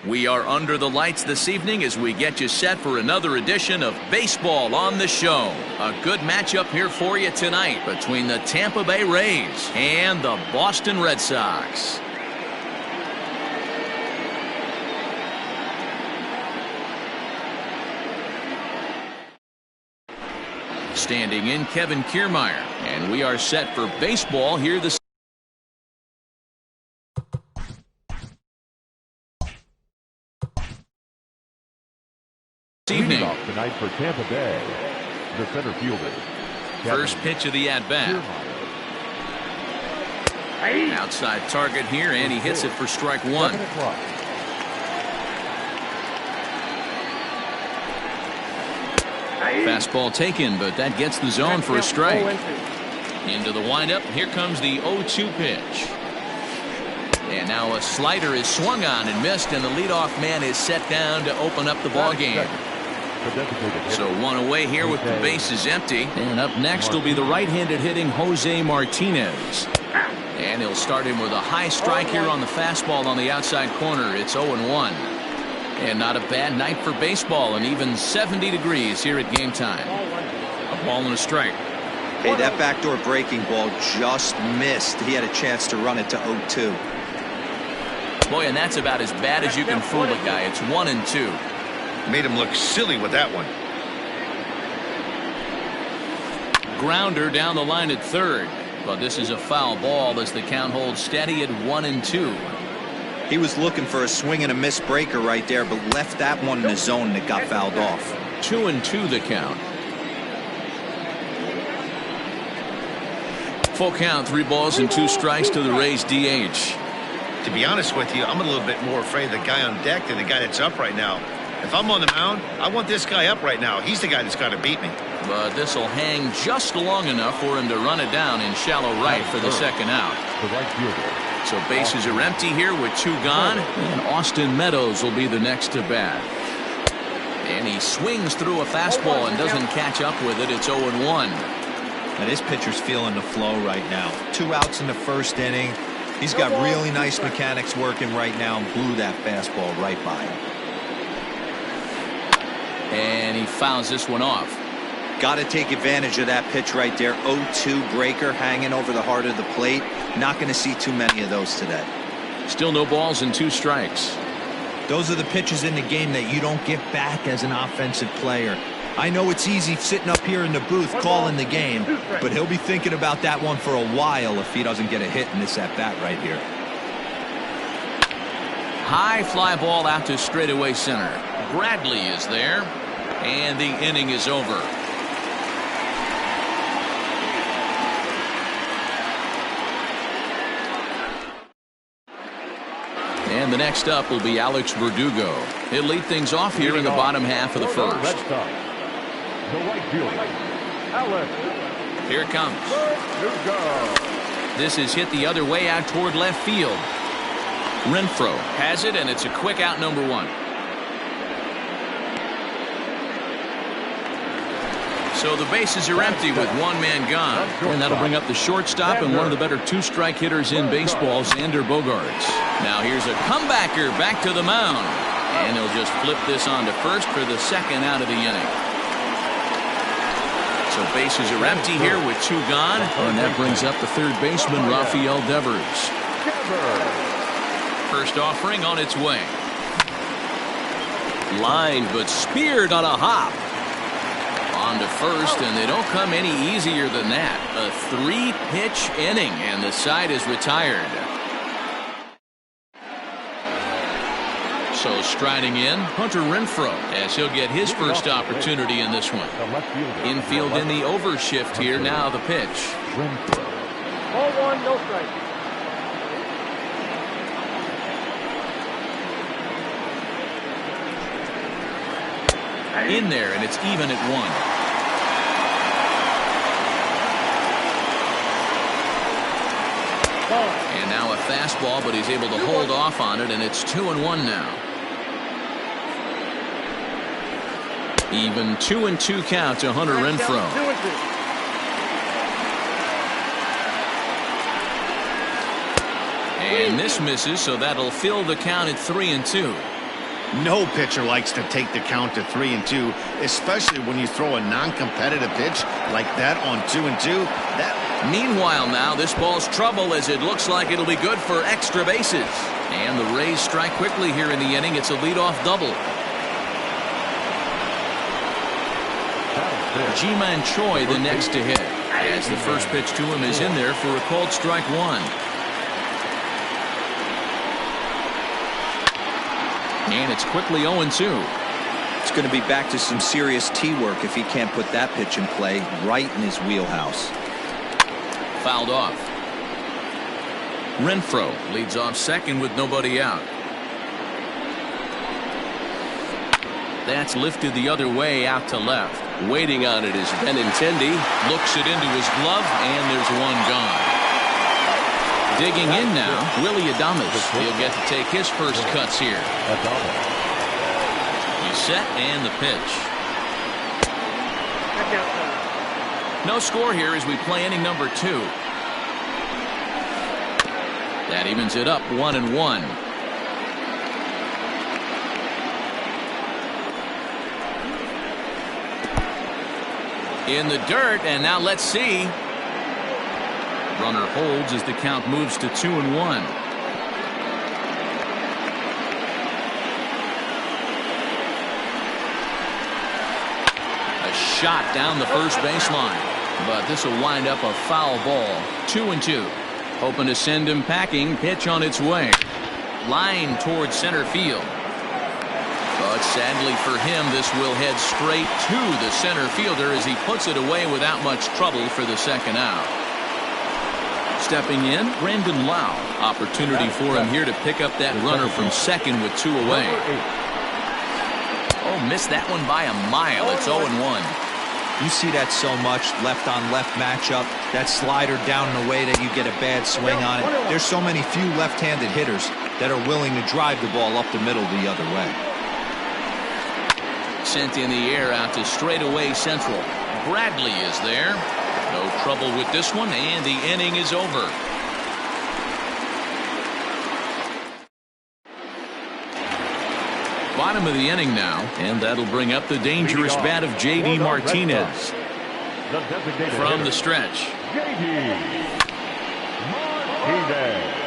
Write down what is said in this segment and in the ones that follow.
We are under the lights this evening as we get you set for another edition of Baseball on the Show. A good matchup here for you tonight between the Tampa Bay Rays and the Boston Red Sox. Standing in, Kevin Kiermaier, and we are set for baseball here this evening. Tonight for Tampa Bay, the center fielder. First pitch of the at-bat. Outside target here, and he hits it for strike one. Fastball taken, but that gets the zone for a strike. Into the windup, here comes the 0-2 pitch. And now a slider is swung on and missed, and the leadoff man is set down to open up the ball game. So one away here with the bases empty. And up next will be the right-handed hitting Jose Martinez. And he'll start him with a high strike here on the fastball on the outside corner. It's 0-1. And not a bad night for baseball, and even 70 degrees here at game time. A ball and a strike. Hey, that backdoor breaking ball just missed. He had a chance to run it to 0-2. Boy, and that's about as bad as you can fool a guy. It's 1-2. Made him look silly with that one. Grounder down the line at third. But this is a foul ball as the count holds steady at 1-2. He was looking for a swing and a miss breaker right there, but left that one in the zone that got fouled off. 2-2 the count. Full count, 3 balls and 2 strikes to the Rays DH. To be honest with you, I'm a little bit more afraid of the guy on deck than the guy that's up right now. If I'm on the mound, I want this guy up right now. He's the guy that's got to beat me. But this will hang just long enough for him to run it down in shallow right for the second out. So bases are empty here with 2 gone, and Austin Meadows will be the next to bat. And he swings through a fastball and doesn't catch up with it. It's 0-1. Now this pitcher's feeling the flow right now. 2 outs in the first inning. He's got really nice mechanics working right now and blew that fastball right by him. And he fouls this one off. Got to take advantage of that pitch right there. 0-2 breaker hanging over the heart of the plate. Not going to see too many of those today. Still no balls and 2 strikes. Those are the pitches in the game that you don't get back as an offensive player. I know it's easy sitting up here in the booth calling the game, but he'll be thinking about that one for a while if he doesn't get a hit in this at-bat right here. High fly ball out to straightaway center. Bradley is there, and the inning is over. And the next up will be Alex Verdugo. He'll lead things off here in the bottom half of the first. Here it comes. This is hit the other way out toward left field. Renfroe has it, and it's a quick out, number 1. So the bases are empty with 1 man gone. And that'll bring up the shortstop and one of the better 2-strike hitters in baseball, Xander Bogaerts. Now here's a comebacker back to the mound. And he'll just flip this on to first for the second out of the inning. So bases are empty here with 2 gone. And that brings up the third baseman, Rafael Devers. First offering on its way. Lined but speared on a hop. On to first, and they don't come any easier than that. A 3-pitch inning, and the side is retired. So striding in, Hunter Renfroe, as he'll get his first opportunity in this one. Infield in the overshift here. Now the pitch. Ball 1, no strike. In there, and it's even at 1. And now a fastball, but he's able to hold off on it, and it's 2-1 now. Even 2-2 count to Hunter Renfroe. And this misses, so that'll fill the count at 3-2. No pitcher likes to take the count to 3-2, especially when you throw a non-competitive pitch like that on 2-2. Meanwhile, now this ball's trouble as it looks like it'll be good for extra bases. And the Rays strike quickly here in the inning. It's a leadoff double. Ji-Man Choi the next to hit, as the first pitch to him is in there for a called strike one. And it's quickly 0-2. It's going to be back to some serious tee work if he can't put that pitch in play right in his wheelhouse. Fouled off. Renfroe leads off second with nobody out. That's lifted the other way out to left. Waiting on it is Benintendi. Looks it into his glove, and there's one gone. Digging in now, Willie Adames. He'll get to take his first cuts here. He's set, and the pitch. No score here as we play inning number 2. That evens it up 1-1. In the dirt, and now let's see. Runner holds as the count moves to 2-1. A shot down the first baseline, but this will wind up a foul ball. 2-2. Hoping to send him packing. Pitch on its way. Line towards center field. But sadly for him, this will head straight to the center fielder as he puts it away without much trouble for the second out. Stepping in, Brandon Lau. Opportunity for him here to pick up that runner from second with 2 away. Oh, missed that one by a mile. It's 0-1. You see that so much, left on left matchup. That slider down in a way that you get a bad swing on it. There's so many few left-handed hitters that are willing to drive the ball up the middle the other way. Sent in the air out to straightaway central. Bradley is there. No trouble with this one, and the inning is over. Bottom of the inning now, and that'll bring up the dangerous bat of J.D. Martinez. From the stretch. J.D. Martinez.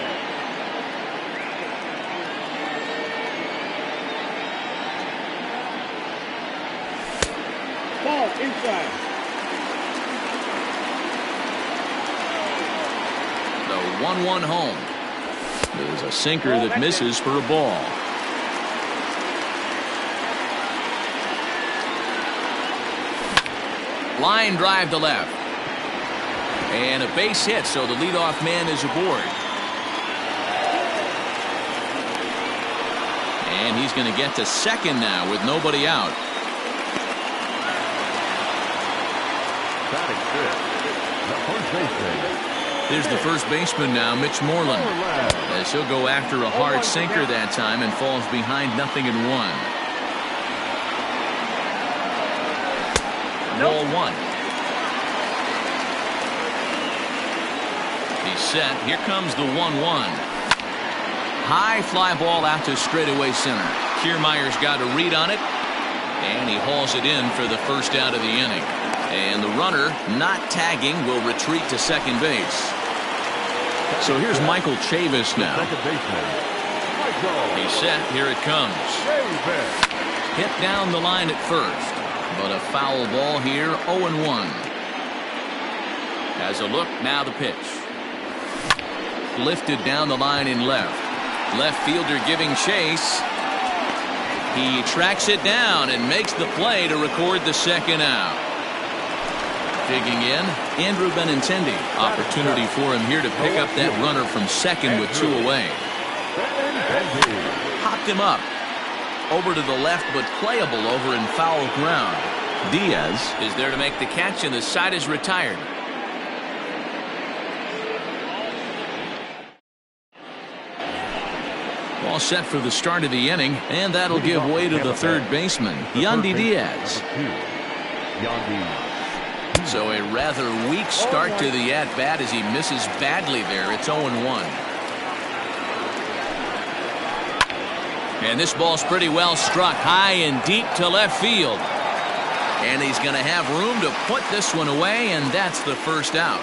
Ball inside. The 1-1 home. There's a sinker that misses for a ball. Line drive to left. And a base hit, so the leadoff man is aboard. And he's going to get to second now with nobody out. There's the first baseman now, Mitch Moreland, as he'll go after a hard sinker that time and falls behind 0-1. Ball 1. He's set. Here comes the 1-1. High fly ball out to straightaway center. Kiermaier's got a read on it, and he hauls it in for the first out of the inning. And the runner, not tagging, will retreat to second base. So here's Michael Chavis now. He's set. Here it comes. Hit down the line at first, but a foul ball here. 0-1. Has a look. Now the pitch. Lifted down the line in left. Left fielder giving chase. He tracks it down and makes the play to record the second out. Digging in, Andrew Benintendi. Opportunity for him here to pick up that runner from second with 2 away. Hopped him up. Over to the left, but playable over in foul ground. Diaz is there to make the catch, and the side is retired. All set for the start of the inning, and that'll give way to the third baseman, Yandy Diaz. So a rather weak start to the at-bat as he misses badly there. It's 0-1. And this ball's pretty well struck high and deep to left field. And he's going to have room to put this one away, and that's the first out.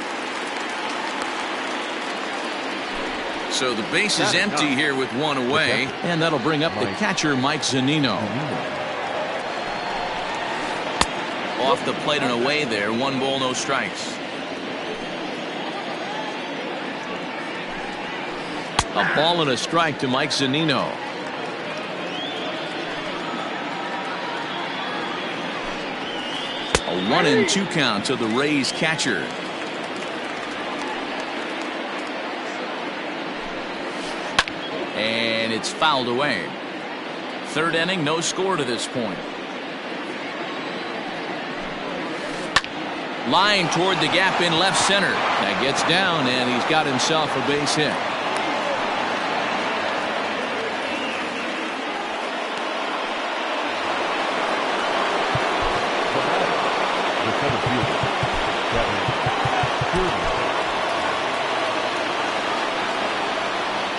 So the base is empty here with one away, and that'll bring up the catcher, Mike Zunino. Off the plate and away there, 1 ball, no strikes. A ball and a strike to Mike Zunino. A 1-2 count to the Rays catcher. And it's fouled away. 3rd inning, no score to this point. Line toward the gap in left center. That gets down, and he's got himself a base hit.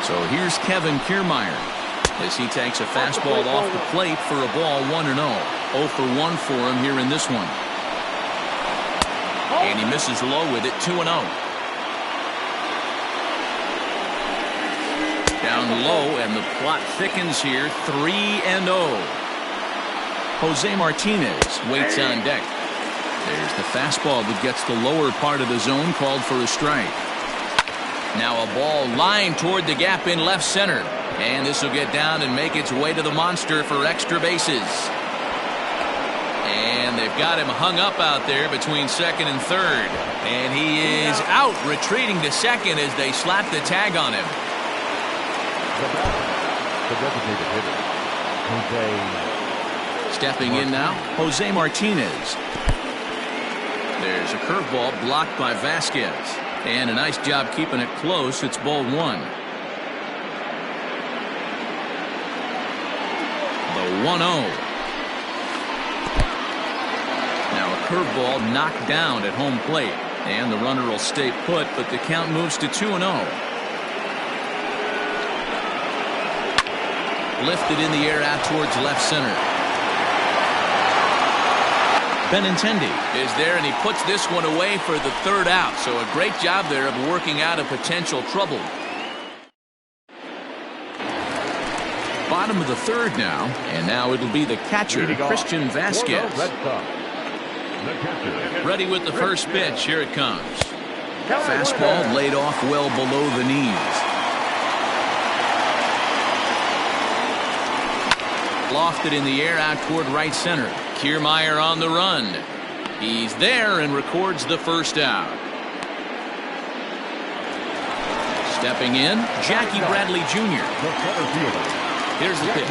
So here's Kevin Kiermaier as he takes a fastball off the plate for a ball, 1-0. 0 for 1 for him here in this one. And he misses low with it, 2-0. Down low, and the plot thickens here, 3-0. Jose Martinez waits on deck. There's the fastball that gets the lower part of the zone, called for a strike. Now a ball lined toward the gap in left center. And this will get down and make its way to the monster for extra bases. And they've got him hung up out there between 2nd and 3rd. And he is out, retreating to 2nd as they slap the tag on him. The designated hitter, Jose. Stepping in now, Jose Martinez. There's a curveball blocked by Vasquez. And a nice job keeping it close. It's ball 1. The 1-0. Now a curveball knocked down at home plate. And the runner will stay put, but the count moves to 2-0. Lifted in the air out towards left center. Benintendi is there, and he puts this one away for the 3rd out. So a great job there of working out a potential trouble. Bottom of the 3rd now, and now it'll be the catcher, Christian Vasquez. Ready with the first pitch. Here it comes. Fastball laid off well below the knees. Lofted in the air out toward right center. Kiermaier on the run. He's there and records the first out. Stepping in, Jackie Bradley Jr. Here's the pitch.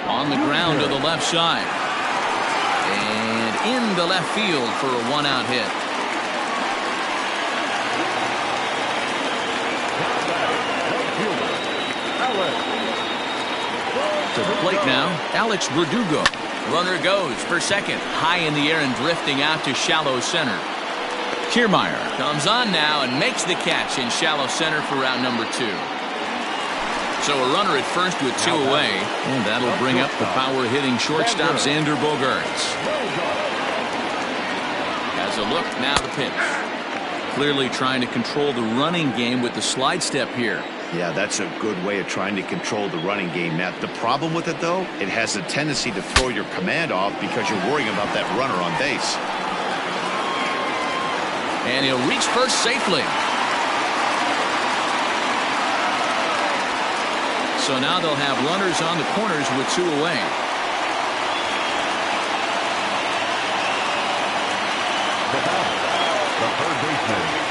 On the ground to the left side. And into left field for a 1-out hit. To the plate now, Alex Verdugo. Runner goes for 2nd. High in the air and drifting out to shallow center. Kiermaier comes on now and makes the catch in shallow center for round number 2. So a runner at first with 2 away. And that'll bring up the power-hitting shortstop Xander Bogaerts. Has a look, now the pitch. Clearly trying to control the running game with the slide step here. Yeah, that's a good way of trying to control the running game, Matt. The problem with it, though, it has a tendency to throw your command off because you're worrying about that runner on base. And he'll reach first safely. So now they'll have runners on the corners with 2 away. The 3rd baseman,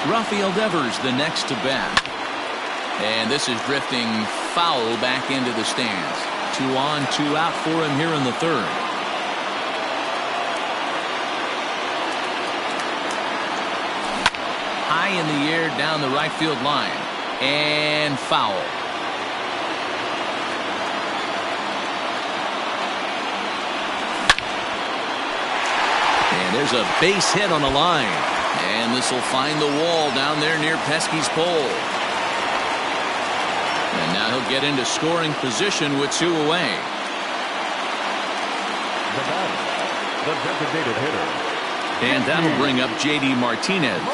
Rafael Devers the next to bat. And this is drifting foul back into the stands. 2 on, 2 out for him here in the 3rd. High in the air down the right field line. And foul. And there's a base hit on the line. And this will find the wall down there near Pesky's pole. And now he'll get into scoring position with 2 away. The batter, the designated hitter. And that'll bring up J.D. Martinez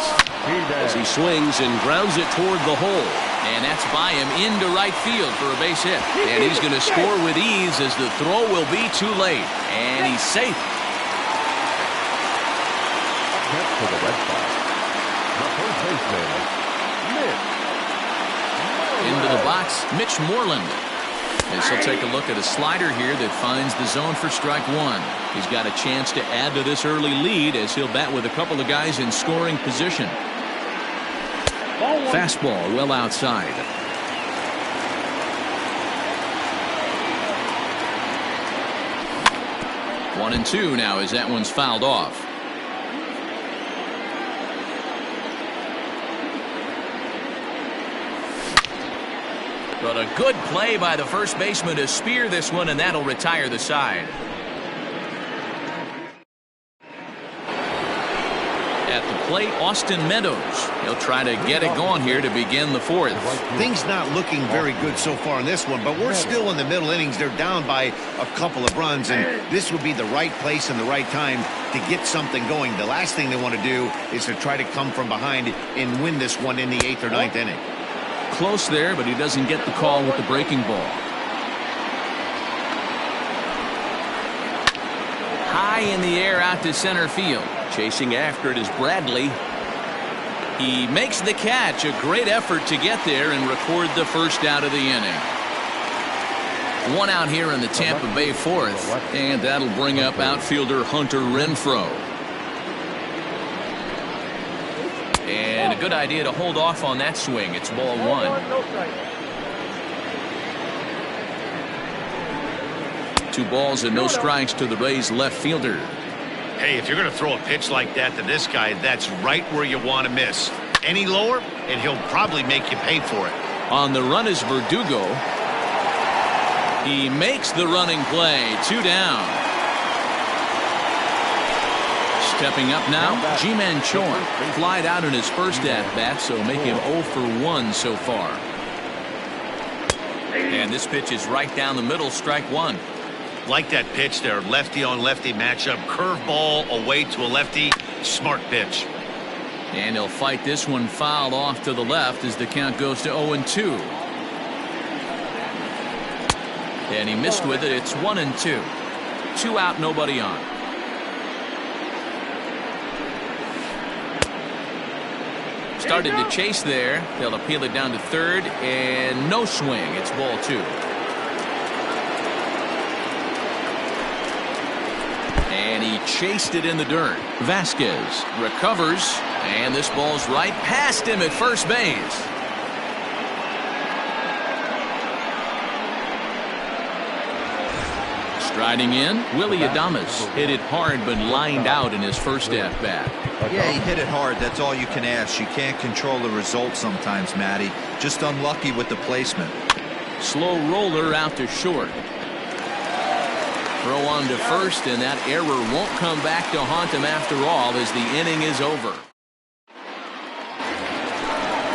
as he swings and grounds it toward the hole. And that's by him into right field for a base hit. And he's going to score with ease as the throw will be too late. And he's safe. Next to the Red Sox, the first baseman, Mitch. Into the box, Mitch Moreland. As he'll take a look at a slider here that finds the zone for strike 1. He's got a chance to add to this early lead as he'll bat with a couple of guys in scoring position. Fastball well outside. One and two now as that one's fouled off. But a good play by the first baseman to spear this one, and that'll retire the side. At the plate, Austin Meadows. He'll try to get it going here to begin the 4th. Things not looking very good so far in this one, but we're still in the middle innings. They're down by a couple of runs, and this would be the right place and the right time to get something going. The last thing they want to do is to try to come from behind and win this one in the 8th or 9th inning. Close there, but he doesn't get the call with the breaking ball. High in the air out to center field. Chasing after it is Bradley. He makes the catch. A great effort to get there and record the first out of the inning. One out here in the Tampa Bay 4th, and that'll bring up outfielder Hunter Renfroe. And a good idea to hold off on that swing. It's ball 1. 2 balls and no strikes to the Rays left fielder. Hey, if you're going to throw a pitch like that to this guy, that's right where you want to miss. Any lower, and he'll probably make you pay for it. On the run is Verdugo. He makes the running play. 2 down. Stepping up now, G-Man Chorn. Flied out in his first at-bat, so make him 0 for 1 so far. And this pitch is right down the middle, strike 1. Like that pitch there, lefty on lefty matchup, curveball away to a lefty, smart pitch. And he'll fight this one fouled off to the left as the count goes to 0-2. And he missed with it. It's 1-2. 2 out, nobody on. Started to chase there. They'll appeal it down to 3rd, and no swing. It's ball 2. And he chased it in the dirt. Vasquez recovers, and this ball's right past him at first base. Striding in, Willie Adames hit it hard but lined out in his first at-bat. Yeah, he hit it hard. That's all you can ask. You can't control the result sometimes, Matty. Just unlucky with the placement. Slow roller out to short. Throw on to first, and that error won't come back to haunt him after all as the inning is over.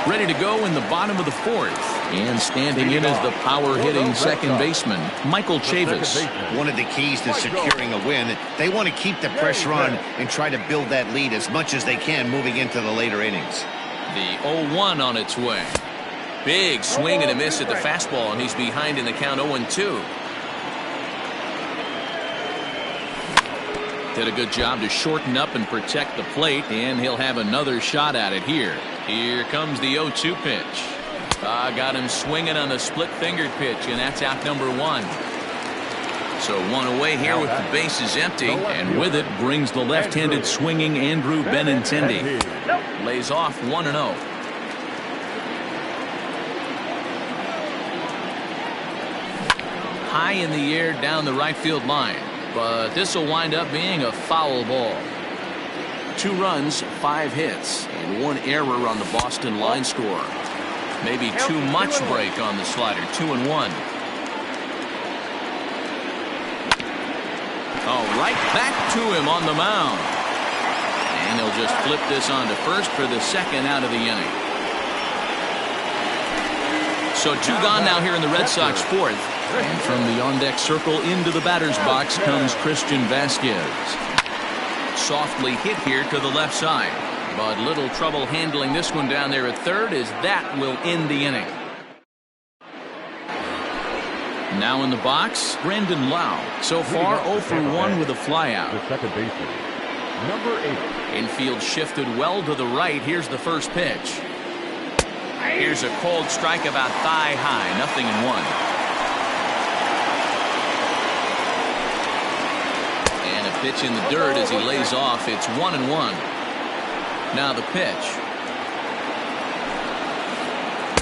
Ready to go in the bottom of the 4th. And standing in is the power-hitting second baseman, Michael Chavis. One of the keys to securing a win, they want to keep the pressure on and try to build that lead as much as they can moving into the later innings. The 0-1 on its way. Big swing and a miss at the fastball, and he's behind in the count 0-2. Did a good job to shorten up and protect the plate, and he'll have another shot at it here. Here comes the 0-2 pitch. Got him swinging on the split-fingered pitch, and that's out number 1. So 1 away here with the bases empty, and with it brings the left-handed swinging Andrew Benintendi. Lays off 1-0. High in the air down the right field line, but this will wind up being a foul ball. 2 runs, 5 hits, and 1 error on the Boston line score. Maybe too much break on the slider. 2-1. Oh, right back to him on the mound. And they'll just flip this on to first for the second out of the inning. So 2 gone now here in the Red Sox fourth. And from the on-deck circle into the batter's box comes Christian Vasquez. Softly hit here to the left side. But little trouble handling this one down there at third, as that will end the inning. Now in the box, Brandon Lau. So far 0 for 1 with a flyout. The second baseman, number 8. Infield shifted well to the right. Here's the first pitch. Here's a cold strike about thigh high. 0-1. And a pitch in the dirt as he lays off. It's 1-1. Now the pitch.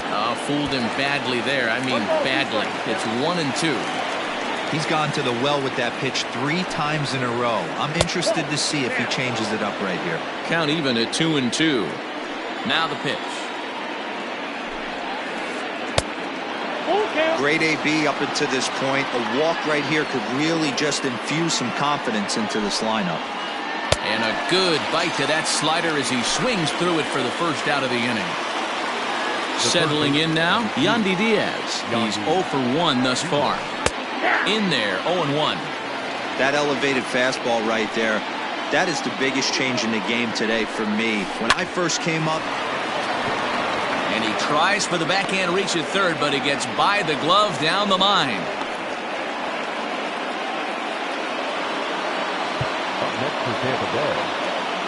Oh, fooled him badly there. I mean badly. It's 1-2. He's gone to the well with that pitch 3 times in a row. I'm interested to see if he changes it up right here. Count even at 2-2. Now the pitch. Great AB up until this point. A walk right here could really just infuse some confidence into this lineup. And a good bite to that slider as he swings through it for the first out of the inning. Settling in now, Yandy Diaz. He's 0 for 1 thus far. In there, 0-1. That elevated fastball right there, that is the biggest change in the game today for me. When I first came up, and he tries for the backhand reach at third, but he gets by the glove down the line. Up next for Tampa Bay,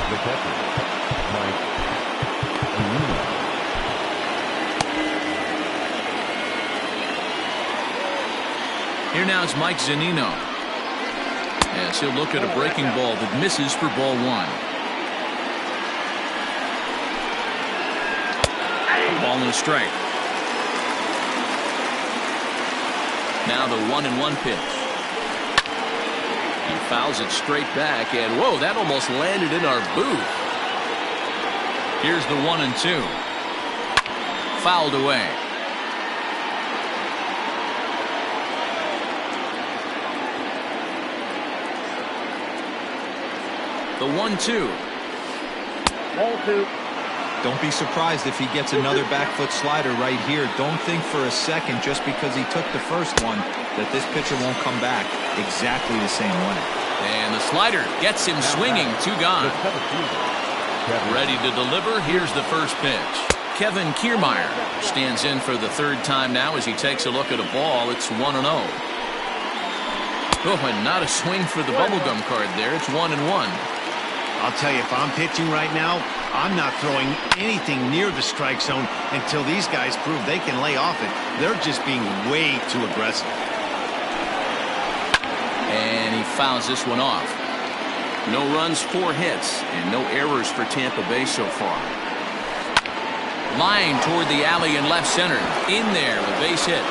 the catcher, Mike Zunino. Here now is Mike Zunino. As he'll look at a breaking ball that misses for ball 1. Ball and a strike. Now the 1-1 pitch. He fouls it straight back, and whoa, that almost landed in our booth. Here's the 1-2. Fouled away. The 1-2. Ball 2. don't be surprised if he gets another back foot slider right here. Don't think for a second, just because he took the first one, that this pitcher won't come back exactly the same way. And the slider gets him swinging. 2 gone. Ready to deliver. Here's the first pitch. Kevin Kiermaier stands in for the 3rd time now as he takes a look at a ball. It's 1-0. Oh, and not a swing for the bubblegum card there. It's 1-1. I'll tell you, if I'm pitching right now, I'm not throwing anything near the strike zone until these guys prove they can lay off it. They're just being way too aggressive. And he fouls this one off. No runs, 4 hits, and no errors for Tampa Bay so far. Line toward the alley in left center. In there, a base hit.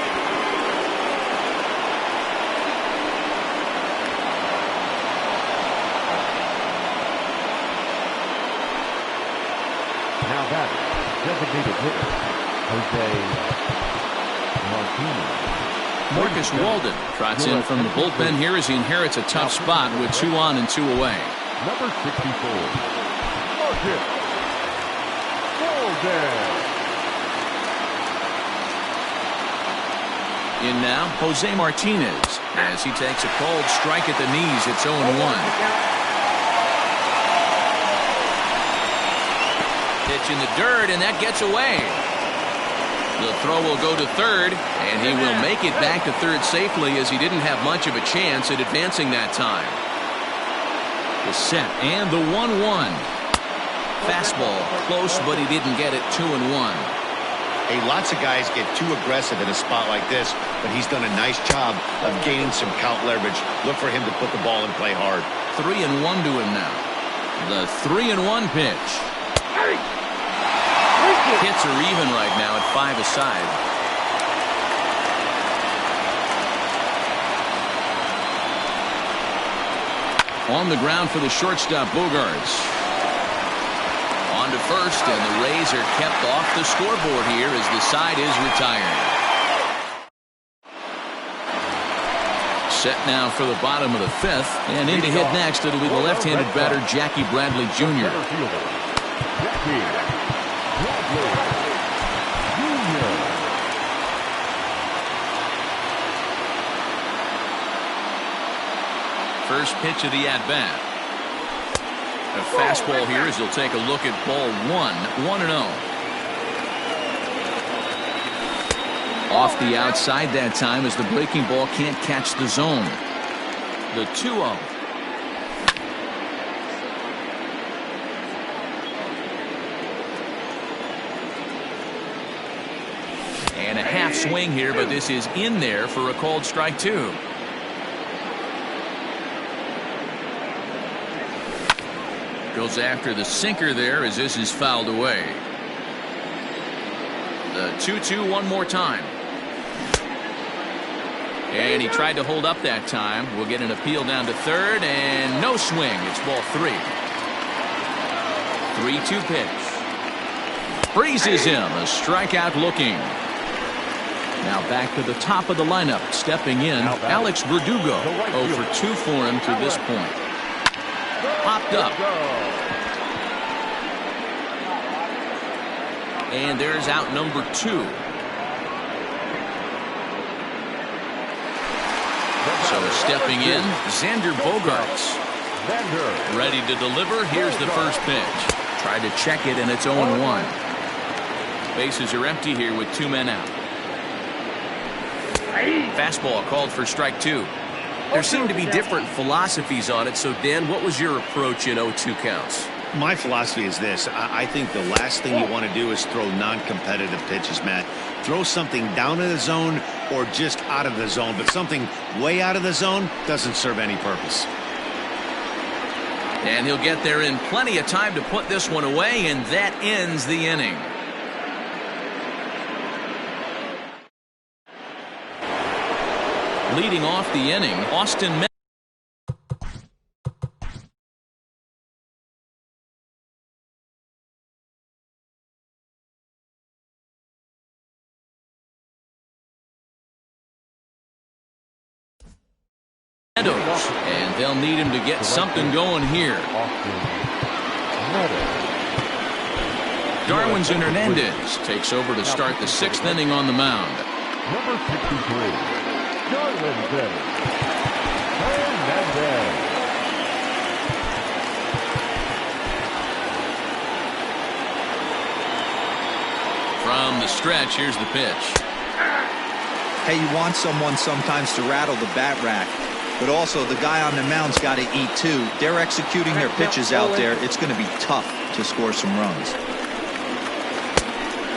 Now that designated hitter, Jose Martinez. Marcus Walden trots in from the bullpen here as he inherits a tough spot with 2 on and 2 away. Number 64, Marcus Walden. In now, Jose Martinez as he takes a cold strike at the knees. It's 0-1. Pitch in the dirt, and that gets away. The throw will go to third, and he will make it back to third safely as he didn't have much of a chance at advancing that time. The set and the 1-1. Fastball close, but he didn't get it. 2-1. Hey, lots of guys get too aggressive in a spot like this, but he's done a nice job of gaining some count leverage. Look for him to put the ball and play hard. 3-1 to him now. The 3-1 pitch. Hits are even right now at 5 aside. On the ground for the shortstop, Bogarts. On to first, and the Rays are kept off the scoreboard here as the side is retired. Set now for the bottom of the fifth, and in to hit next, it'll be the left-handed batter, Jackie Bradley Jr. First pitch of the at-bat. A fastball here as he'll take a look at ball 1-0. Off the outside that time as the breaking ball can't catch the zone. The 2-0. And a half swing here, but this is in there for a called strike 2. Goes after the sinker there as this is fouled away. The 2-2 one more time. And he tried to hold up that time. We'll get an appeal down to third, and no swing. It's ball 3. 3-2 pitch. Freezes him. A strikeout looking. Now back to the top of the lineup. Stepping in, Alex Verdugo. 0 for 2 for him to this point. Popped up. And there's out number 2. So stepping in, Xander Bogaerts. Ready to deliver. Here's the first pitch. Tried to check it, and it's 0-1. Bases are empty here with 2 men out. Fastball called for strike 2. There seem to be different philosophies on it. So, Dan, what was your approach in 0-2 counts? My philosophy is this. I think the last thing you want to do is throw non-competitive pitches, Matt. Throw something down in the zone or just out of the zone, but something way out of the zone doesn't serve any purpose. And he'll get there in plenty of time to put this one away, and that ends the inning. Leading off the inning, Austin Meadows, and they'll need him to get something going here. Darwinzon Hernandez takes over to start the 6th inning on the mound. Number 63. Darwinzon Hernandez. From the stretch, here's the pitch. Hey, you want someone sometimes to rattle the bat rack, but also the guy on the mound's got to eat too. They're executing their pitches out there. It's going to be tough to score some runs.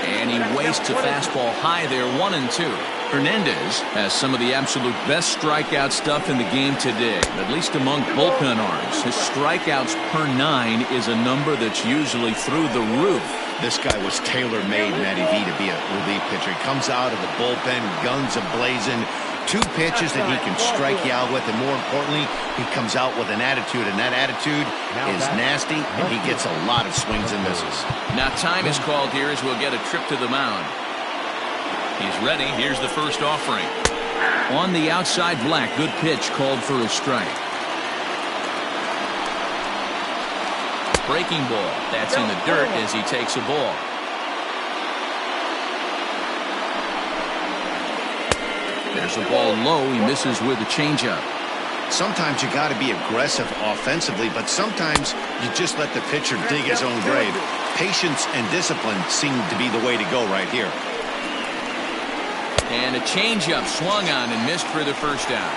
And he wastes a fastball high there, 1-2. Hernandez has some of the absolute best strikeout stuff in the game today, at least among bullpen arms. His strikeouts per 9 is a number that's usually through the roof. This guy was tailor-made, Matty V, to be a relief pitcher. He comes out of the bullpen, guns a-blazing, 2 pitches that he can strike you out with, and more importantly, he comes out with an attitude, and that attitude is nasty, and he gets a lot of swings and misses. Now time is called here as we'll get a trip to the mound. He's ready. Here's the first offering. On the outside, Black. Good pitch called for a strike. Breaking ball. That's in the dirt as he takes a ball. There's a ball low. He misses with a changeup. Sometimes you got to be aggressive offensively, but sometimes you just let the pitcher dig his own grave. Patience and discipline seem to be the way to go right here. And a changeup swung on and missed for the first out.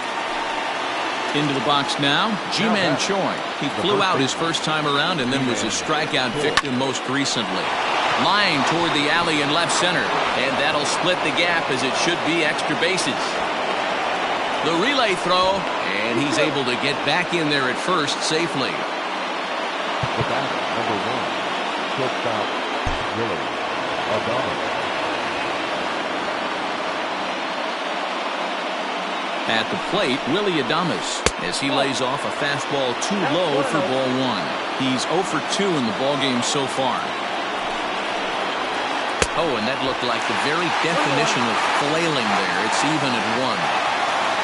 Into the box now, Ji-Man Choi. He flew out his first time around and then was a strikeout victim most recently. Line toward the alley in left center, and that'll split the gap as it should be extra bases. The relay throw, and he's able to get back in there at first safely. The batter, number 1, shortstop, Willie Adames. At the plate, Willie Adames, as he lays off a fastball too low for ball 1. He's 0 for 2 in the ballgame so far. Oh, and that looked like the very definition of flailing there. It's even at 1.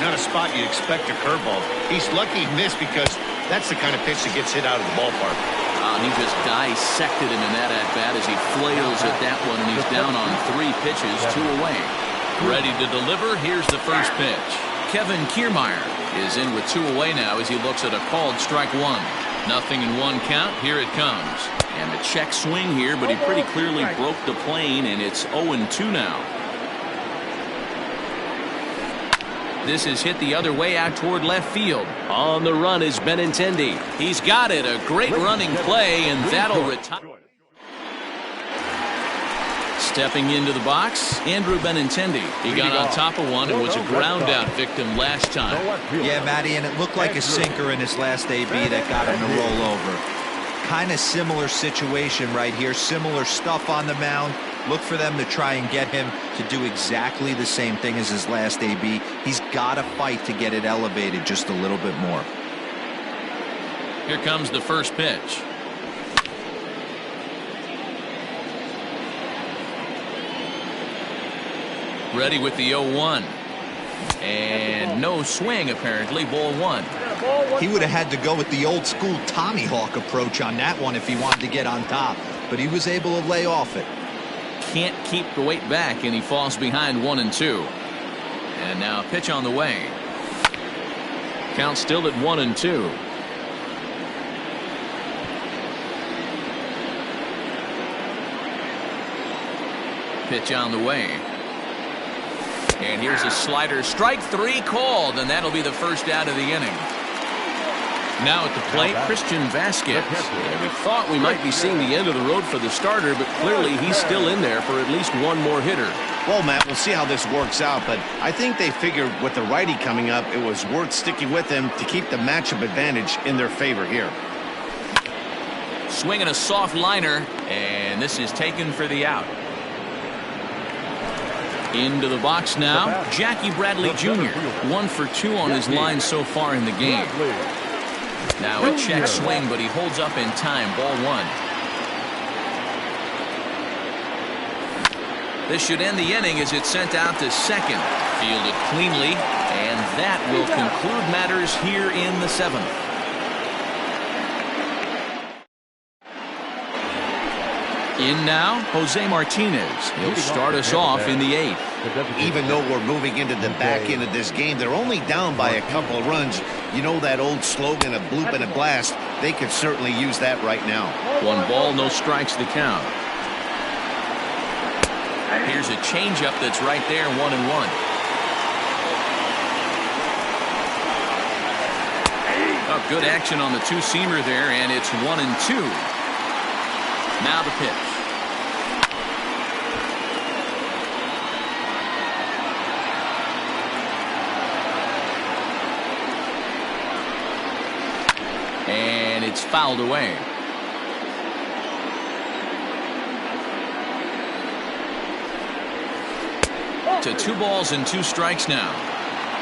Not a spot you'd expect a curveball. He's lucky he missed because that's the kind of pitch that gets hit out of the ballpark. He just dissected him in that at-bat as he flails at that one, and he's down on 3 pitches, 2 away. Ready to deliver. Here's the first pitch. Kevin Kiermaier is in with 2 away now as he looks at a called strike 1. Nothing in 1 count. Here it comes. And a check swing here, but he pretty clearly broke the plane, and it's 0-2 now. This is hit the other way out toward left field. On the run is Benintendi. He's got it. A great running play, and that'll retire. Stepping into the box, Andrew Benintendi. He got on top of one and was a ground out victim last time. Yeah, Matty, and it looked like a sinker in his last AB that got him to roll over. Kind of similar situation right here. Similar stuff on the mound. Look for them to try and get him to do exactly the same thing as his last AB. He's got to fight to get it elevated just a little bit more. Here comes the first pitch. Ready with the 0-1. And no swing, apparently. Ball 1. He would have had to go with the old school Tommy Hawk approach on that one if he wanted to get on top. But he was able to lay off it. Can't keep the weight back, and he falls behind 1-2. And now a pitch on the way. Count still at 1-2. Pitch on the way. And here's a slider. Strike 3 called, and that'll be the first out of the inning. Now at the plate, Christian Vasquez. And we thought we might be seeing the end of the road for the starter, but clearly he's still in there for at least one more hitter. Well, Matt, we'll see how this works out, but I think they figured with the righty coming up, it was worth sticking with him to keep the matchup advantage in their favor here. Swinging a soft liner, and this is taken for the out. Into the box now, Jackie Bradley Jr. 1 for 2 on his line so far in the game. Now a check swing, but he holds up in time. Ball 1. This should end the inning as it's sent out to second. Fielded cleanly, and that will conclude matters here in the 7th. In now, Jose Martinez. He'll start us off in the 8th. Even though we're moving into the back end of this game, they're only down by a couple of runs. You know that old slogan, a bloop and a blast? They could certainly use that right now. 1 ball, no strikes the count. Here's a changeup that's right there, 1-1. Oh, good action on the two-seamer there, and it's 1-2. Now the pitch. And it's fouled away. To 2 balls and 2 strikes now.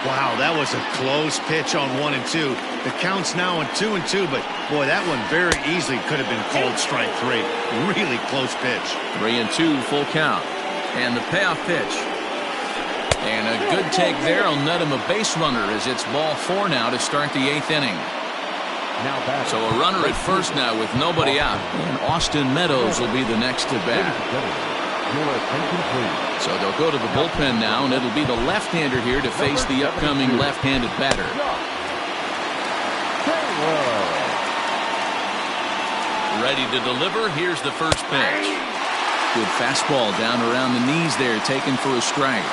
Wow, that was a close pitch on 1-2. The count's now on 2-2, but boy, that one very easily could have been called strike 3. Really close pitch. 3-2, full count. And the payoff pitch. And a good take there will net him a base runner as it's ball 4 now to start the 8th inning. So a runner at first now with nobody out. And Austin Meadows will be the next to bat. So they'll go to the bullpen now, and it'll be the left-hander here to face the upcoming left-handed batter. Ready to deliver. Here's the first pitch. Good fastball down around the knees there, taken for a strike.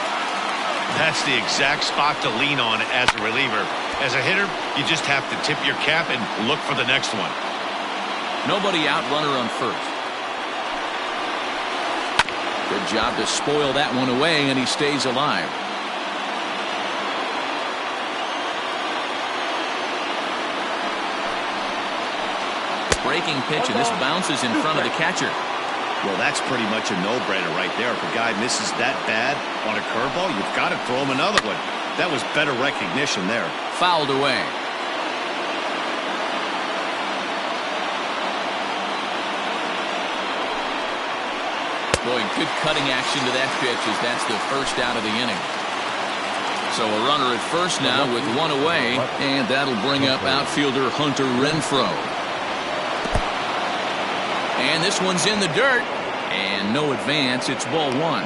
That's the exact spot to lean on as a reliever. As a hitter, you just have to tip your cap and look for the next one. Nobody out, runner on first. Good job to spoil that one away, and he stays alive. Breaking pitch, and this bounces in front of the catcher. Well, that's pretty much a no-brainer right there. If a guy misses that bad on a curveball, you've got to throw him another one. That was better recognition there. Fouled away. Boy, good cutting action to that pitch as that's the first out of the inning. So a runner at first now with one away, and that'll bring up outfielder Hunter Renfroe. And this one's in the dirt, and no advance. It's ball one.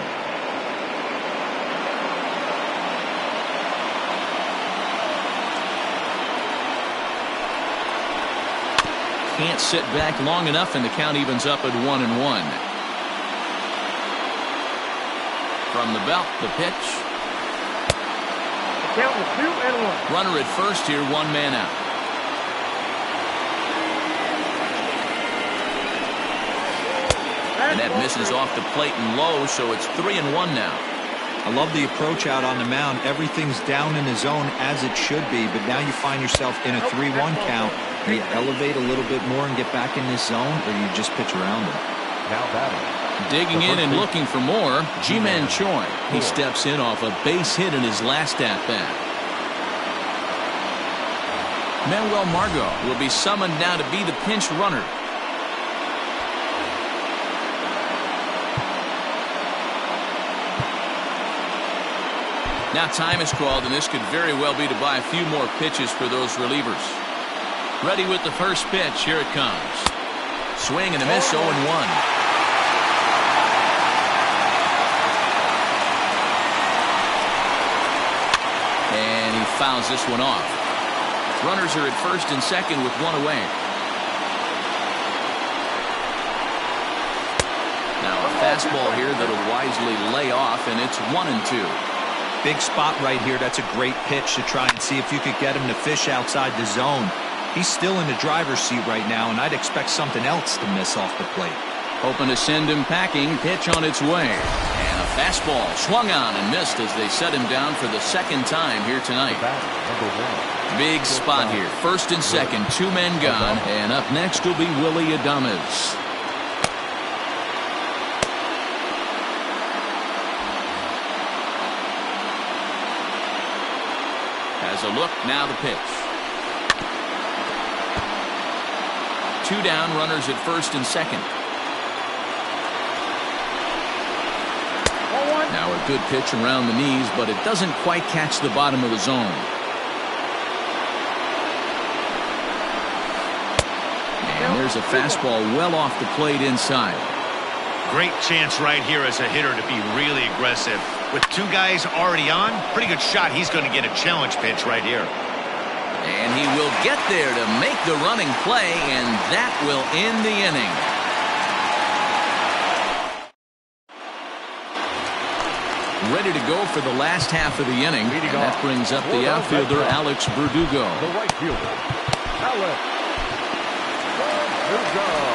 Can't sit back long enough, and the count evens up at 1-1. From the belt, the pitch. The count is 2-1. Runner at first here, one man out. And that misses off the plate and low, so it's 3-1 now. I love the approach out on the mound. Everything's down in the zone as it should be, but now you find yourself in a 3-1 count. You elevate a little bit more and get back in this zone, or you just pitch around it. Now batting. Digging in and looking for more, Ji-Man Choi. He steps in off a base hit in his last at-bat. Manuel Margot will be summoned now to be the pinch runner. Now time is called, and this could very well be to buy a few more pitches for those relievers. Ready with the first pitch. Here it comes. Swing and a miss, 0-1. And he fouls this one off. Runners are at first and second with one away. Now a fastball here that'll wisely lay off, and it's 1-2. Big spot right here. That's a great pitch to try and see if you could get him to fish outside the zone. He's still in the driver's seat right now, and I'd expect something else to miss off the plate. Hoping to send him packing. Pitch on its way. And a fastball swung on and missed as they set him down for the second time here tonight. Big spot here. First and second, two men gone. And up next will be Willy Adames. Has a look, now the pitch. Two down, runners at first and second. Now a good pitch around the knees, but it doesn't quite catch the bottom of the zone. And there's a fastball well off the plate inside. Great chance right here as a hitter to be really aggressive. With two guys already on, pretty good shot. He's going to get a challenge pitch right here. And he will get there to make the running play, and that will end the inning. Ready to go for the last half of the inning. And that brings up the outfielder, Alex Verdugo. The right fielder, Alex Verdugo.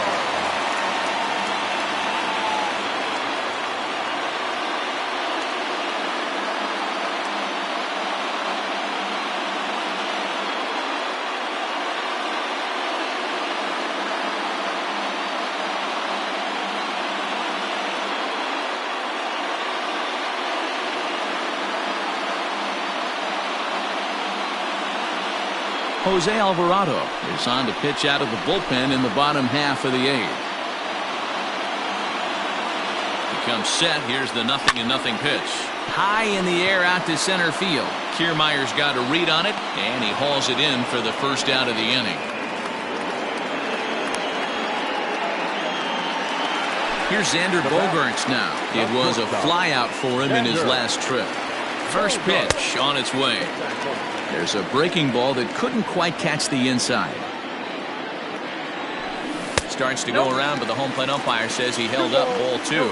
Jose Alvarado is on to pitch out of the bullpen in the bottom half of the eighth. He comes set. Here's the 0-0 pitch. High in the air out to center field. Kiermaier's got a read on it, and he hauls it in for the first out of the inning. Here's Xander Bogaerts now. It was a fly out for him in his last trip. First pitch on its way. There's a breaking ball that couldn't quite catch the inside. Starts to go around, but the home plate umpire says he held up ball two.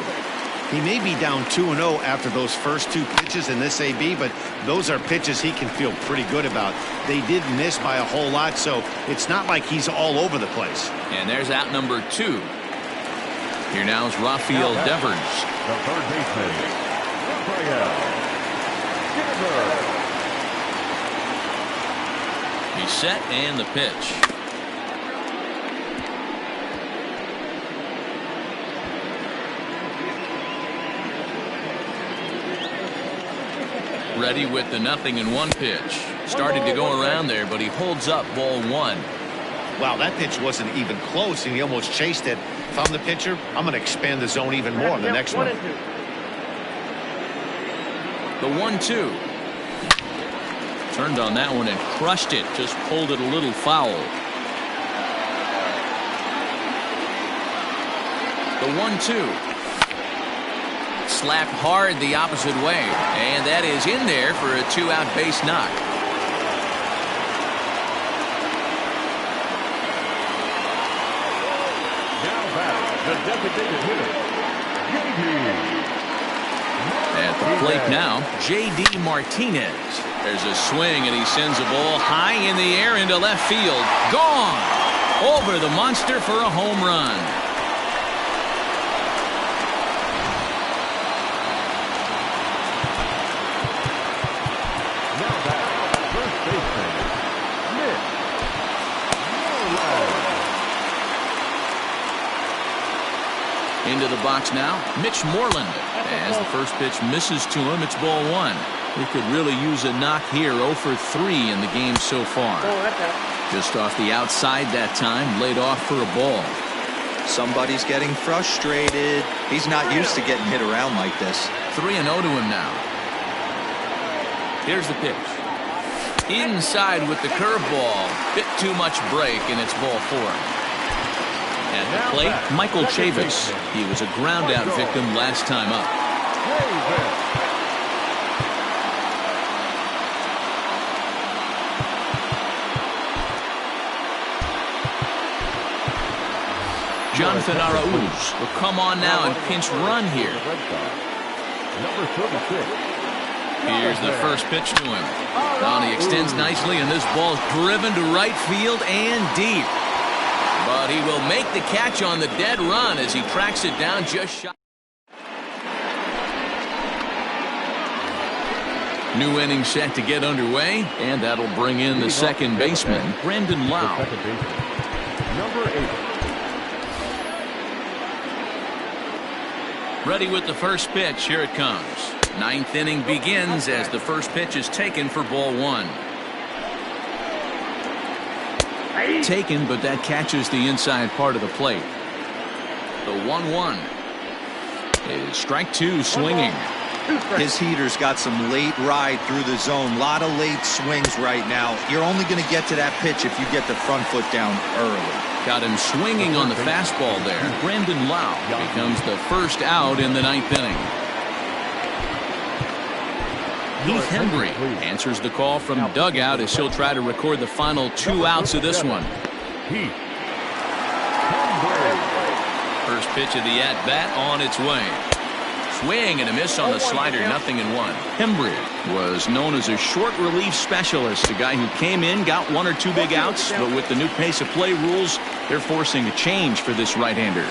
He may be down 2-0 after those first two pitches in this AB, but those are pitches he can feel pretty good about. They did miss by a whole lot, so it's not like he's all over the place. And there's out number two. Here now is Rafael Devers. The third baseman, Rafael Devers. He's set, and the pitch. Ready with the 0-1 pitch. Started to go around there, but he holds up ball one. Wow, that pitch wasn't even close, and he almost chased it. If I'm the pitcher, I'm going to expand the zone even more on the next one. The 1-2. Turned on that one and crushed it. Just pulled it a little foul. The 1-2. Slapped hard the opposite way. And that is in there for a 2-out base knock. Now back, the designated hitter, J.D. At the plate now, J.D. Martinez. There's a swing, and he sends a ball high in the air into left field. Gone! Over the monster for a home run. Now back, first baseman, Mitch Moreland. Into the box now, Mitch Moreland. As the first pitch misses to him, it's ball 1. He could really use a knock here. 0 for 3 in the game so far. Just off the outside that time, laid off for a ball. Somebody's getting frustrated. He's not used to getting hit around like this. 3-0 to him now. Here's the pitch. Inside with the curveball. Bit too much break, and it's ball 4. At the plate, Michael Chavis. He was a ground-out victim last time up. Jonathan Arauz will come on now and pinch run here. Number 36. Here's the first pitch to him. Now he extends nicely, and this ball's driven to right field and deep. But he will make the catch on the dead run as he tracks it down just shy. New inning set to get underway, and that'll bring in the second baseman, Brandon Lau. Number 8. Ready with the first pitch. Here it comes. 9th inning begins as the first pitch is taken for ball 1. Taken, but that catches the inside part of the plate. The 1-1 is strike 2 swinging. His heater's got some late ride through the zone. A lot of late swings right now. You're only going to get to that pitch if you get the front foot down early. Got him swinging on the fastball there. Brandon Lau becomes the first out in the 9th inning. Heath Hembry answers the call from dugout as he'll try to record the final 2 outs of this one. First pitch of the at-bat on its way. Swing and a miss on the slider, 0-1. Hembry was known as a short relief specialist, a guy who came in, got 1 or 2 big outs, but with the new pace of play rules, they're forcing a change for this right-hander.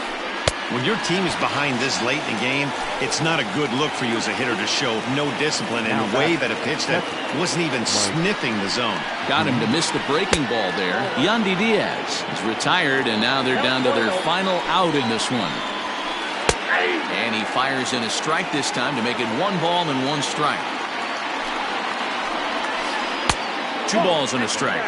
When your team is behind this late in the game, it's not a good look for you as a hitter to show no discipline and wave at a pitch that wasn't even sniffing the zone. Got him to miss the breaking ball there. Yandy Diaz is retired, and now they're down to their final out in this one. And he fires in a strike this time to make it 1 ball and 1 strike. 2 balls and a strike.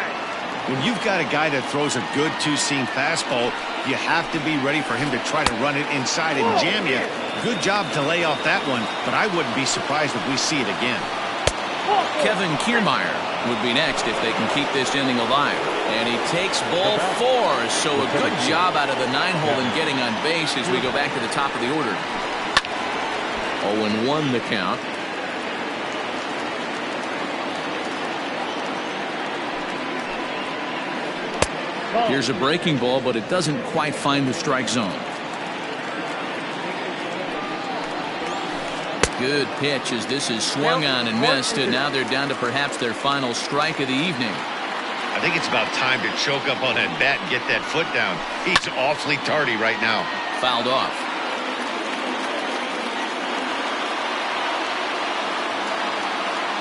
When you've got a guy that throws a good 2-seam fastball, you have to be ready for him to try to run it inside and jam you. Good job to lay off that one, but I wouldn't be surprised if we see it again. Kevin Kiermaier would be next if they can keep this inning alive. And he takes ball 4, so a good job out of the 9-hole in getting on base as we go back to the top of the order. 0-1 the count. Here's a breaking ball, but it doesn't quite find the strike zone. Good pitch as this is swung on and missed, and now they're down to perhaps their final strike of the evening. I think it's about time to choke up on that bat and get that foot down. He's awfully tardy right now. Fouled off.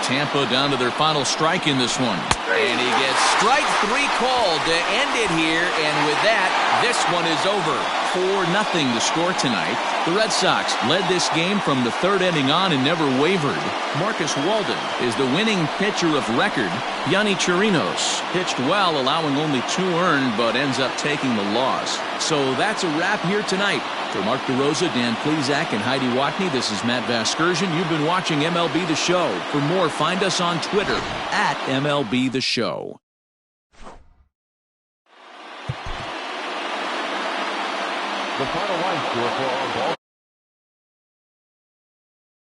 Tampa down to their final strike in this one. And he gets strike 3 called to end it here, and with that, this one is over. 4-0 the score tonight. The Red Sox led this game from the third inning on and never wavered. Marcus Walden is the winning pitcher of record. Yanni Chirinos pitched well, allowing only 2 earned, but ends up taking the loss. So that's a wrap here tonight. For Mark DeRosa, Dan Plezak, and Heidi Watney, this is Matt Vasgersian. You've been watching MLB The Show. For more, find us on Twitter at MLB The Show. The final line score for our ball